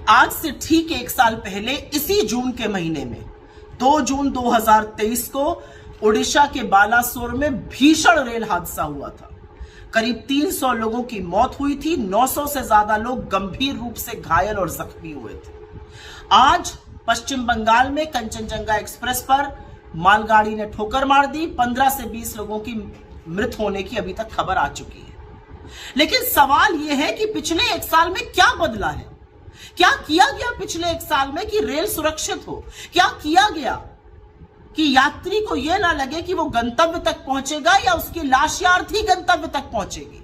आज से ठीक 1 साल पहले इसी जून के महीने में 2 जून 2023 को ओडिशा के बालासोर में भीषण रेल हादसा हुआ था। करीब 300 लोगों की मौत हुई थी, 900 से ज्यादा लोग गंभीर रूप से घायल और जख्मी हुए थे। आज पश्चिम बंगाल में कंचनजंगा एक्सप्रेस पर मालगाड़ी ने ठोकर मार दी। 15 से 20 लोगों की मृत होने की अभी तक खबर आ चुकी है। लेकिन सवाल यह है कि पिछले 1 साल में क्या बदला है? क्या किया गया पिछले 1 साल में कि रेल सुरक्षित हो? क्या किया गया कि यात्री को यह ना लगे कि वो गंतव्य तक पहुंचेगा या उसकी लाश या अर्थी गंतव्य तक पहुंचेगी?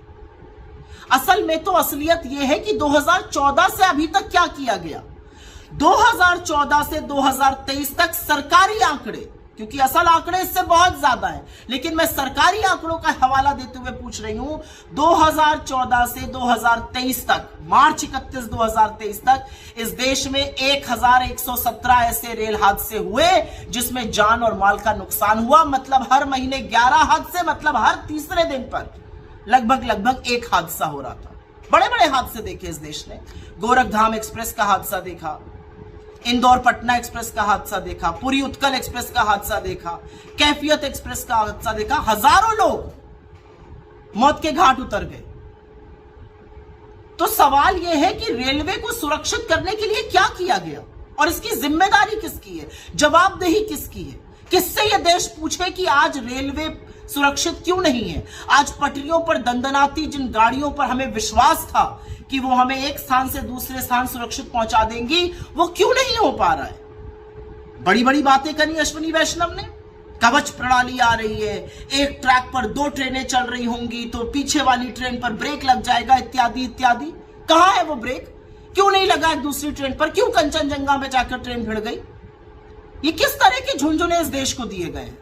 असल में तो असलियत यह है कि 2014 से अभी तक क्या किया गया। 2014 से 2023 तक सरकारी आंकड़े, क्योंकि असल आंकड़े इससे बहुत ज्यादा है, लेकिन मैं सरकारी आंकड़ों का हवाला देते हुए पूछ रही हूं। 2014 से 2023 तक, मार्च 31, 2023 तक इस देश में 1117 ऐसे रेल हादसे हुए जिसमें जान और माल का नुकसान हुआ। मतलब हर महीने 11 हादसे, मतलब हर तीसरे दिन पर लगभग एक हादसा हो रहा था। बड़े बड़े हादसे देखे इस देश ने। गोरखधाम एक्सप्रेस का हादसा देखा, इंदौर पटना एक्सप्रेस का हादसा देखा, पुरी उत्कल एक्सप्रेस का हादसा देखा, कैफियत एक्सप्रेस का हादसा देखा। हजारों लोग मौत के घाट उतर गए। तो सवाल यह है कि रेलवे को सुरक्षित करने के लिए क्या किया गया और इसकी जिम्मेदारी किसकी है, जवाबदेही किसकी है? किससे यह देश पूछे कि आज रेलवे सुरक्षित क्यों नहीं है? आज पटरियों पर दंदनाती जिन गाड़ियों पर हमें विश्वास था कि वो हमें एक स्थान से दूसरे स्थान सुरक्षित पहुंचा देंगी, वो क्यों नहीं हो पा रहा है? बड़ी बड़ी बातें करी अश्विनी वैष्णव ने। कवच प्रणाली आ रही है, एक ट्रैक पर 2 ट्रेनें चल रही होंगी तो पीछे वाली ट्रेन पर ब्रेक लग जाएगा, इत्यादि इत्यादि। कहां है वो ब्रेक? क्यों नहीं लगा एक दूसरी ट्रेन पर? क्यों कंचनजंगा में जाकर ट्रेन भिड़ गई? ये किस तरह के झुंझुने इस देश को दिए गए हैं?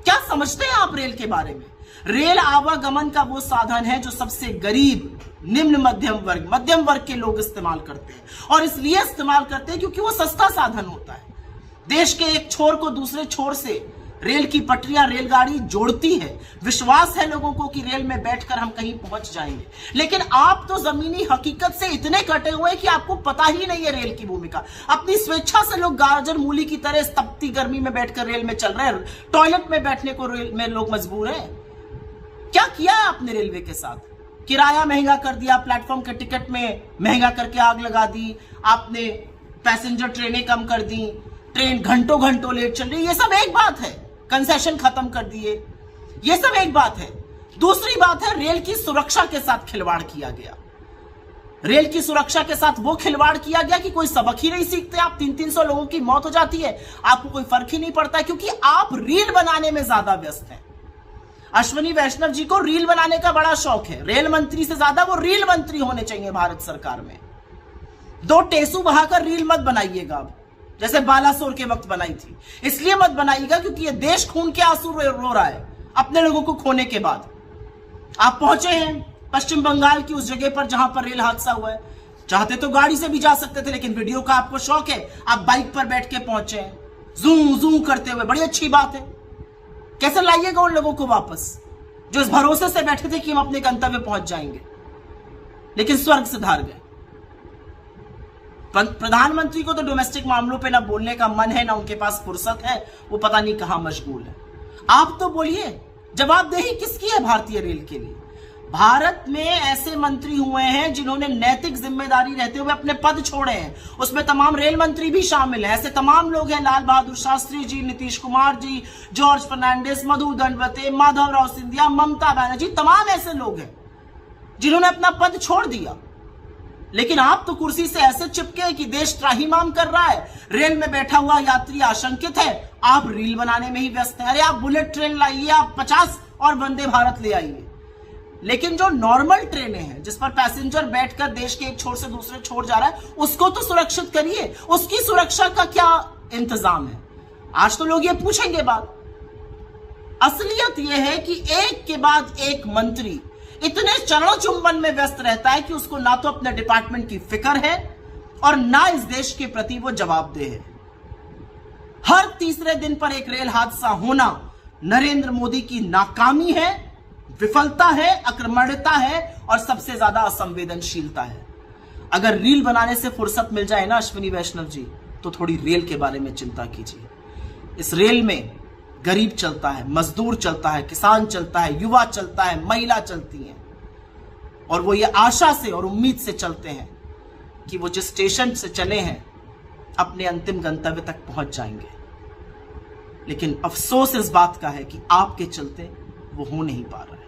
क्या समझते हैं आप रेल के बारे में? रेल आवागमन का वो साधन है जो सबसे गरीब, निम्न मध्यम वर्ग के लोग इस्तेमाल करते हैं, और इसलिए इस्तेमाल करते हैं क्योंकि वो सस्ता साधन होता है। देश के एक छोर को दूसरे छोर से रेल की पटरियां, रेलगाड़ी जोड़ती है। विश्वास है लोगों को कि रेल में बैठकर हम कहीं पहुंच जाएंगे। लेकिन आप तो जमीनी हकीकत से इतने कटे हुए हैं कि आपको पता ही नहीं है रेल की भूमिका। अपनी स्वेच्छा से लोग गाजर मूली की तरह तपती गर्मी में बैठकर रेल में चल रहे हैं। टॉयलेट में बैठने को रेल में लोग मजबूर हैं। क्या किया है आपने रेलवे के साथ? किराया महंगा कर दिया, प्लेटफॉर्म के टिकट में महंगा करके आग लगा दी, आपने पैसेंजर ट्रेनें कम कर दी, ट्रेन घंटों घंटों लेट चल रही। ये सब एक बात है। कंसेशन खत्म कर दिए, ये सब एक बात है। दूसरी बात है, रेल की सुरक्षा के साथ खिलवाड़ किया गया। रेल की सुरक्षा के साथ वो खिलवाड़ किया गया कि कोई सबक ही नहीं सीखते आप। 300 लोगों की मौत हो जाती है, आपको कोई फर्क ही नहीं पड़ता है, क्योंकि आप रील बनाने में ज्यादा व्यस्त हैं। अश्विनी वैष्णव जी को रील बनाने का बड़ा शौक है। रेल मंत्री से ज्यादा वो रील मंत्री होने चाहिए भारत सरकार में। 2 टेसू बहाकर रील मत बनाइएगा अब, जैसे बालासोर के वक्त बनाई थी। इसलिए मत बनाइएगा क्योंकि ये देश खून के आंसू रो रहा है अपने लोगों को खोने के बाद। आप पहुंचे हैं पश्चिम बंगाल की उस जगह पर जहां पर रेल हादसा हुआ है। चाहते तो गाड़ी से भी जा सकते थे, लेकिन वीडियो का आपको शौक है, आप बाइक पर बैठ के पहुंचे हैं, जूम जूम करते हुए। बड़ी अच्छी बात है। कैसे लाइएगा उन लोगों को वापस जो इस भरोसे से बैठे थे कि हम अपने गंतव्य पहुंच जाएंगे, लेकिन स्वर्ग से धार गए। प्रधानमंत्री को तो डोमेस्टिक मामलों पे ना बोलने का मन है, ना उनके पास फुर्सत है, वो पता नहीं कहां मशगूल है। आप तो बोलिए, जवाबदेही किसकी है भारतीय रेल के लिए? भारत में ऐसे मंत्री हुए हैं जिन्होंने नैतिक जिम्मेदारी रहते हुए अपने पद छोड़े हैं। उसमें तमाम रेल मंत्री भी शामिल हैं। ऐसे तमाम लोग हैं, लाल बहादुर शास्त्री जी, नीतीश कुमार जी, जॉर्ज फर्नांडिस, मधु दंडवते, माधवराव सिंधिया, ममता बनर्जी, तमाम ऐसे लोग हैं जिन्होंने अपना पद छोड़ दिया। लेकिन आप तो कुर्सी से ऐसे चिपके कि देश त्राहिमाम कर रहा है, रेल में बैठा हुआ यात्री आशंकित है, आप रील बनाने में ही व्यस्त हैं। अरे आप बुलेट ट्रेन लाइए, आप 50 और वंदे भारत ले आइए, लेकिन जो नॉर्मल ट्रेनें हैं जिस पर पैसेंजर बैठकर देश के एक छोर से दूसरे छोर जा रहा है, उसको तो सुरक्षित करिए। उसकी सुरक्षा का क्या इंतजाम है? आज तो लोग ये पूछेंगे बात। असलियत यह है कि एक के बाद एक मंत्री इतने चरण चुंबन में व्यस्त रहता है कि उसको ना तो अपने डिपार्टमेंट की फिक्र है और ना इस देश के प्रति वो जवाबदेह है। हर तीसरे दिन पर एक रेल हादसा होना नरेंद्र मोदी की नाकामी है, विफलता है, अक्रमण्यता है और सबसे ज्यादा असंवेदनशीलता है। अगर रील बनाने से फुर्सत मिल जाए ना अश्विनी वैष्णव जी, तो थोड़ी रेल के बारे में चिंता कीजिए। इस रेल में गरीब चलता है, मजदूर चलता है, किसान चलता है, युवा चलता है, महिला चलती है, और वो ये आशा से और उम्मीद से चलते हैं कि वो जिस स्टेशन से चले हैं अपने अंतिम गंतव्य तक पहुंच जाएंगे। लेकिन अफसोस इस बात का है कि आपके चलते वो हो नहीं पा रहा है।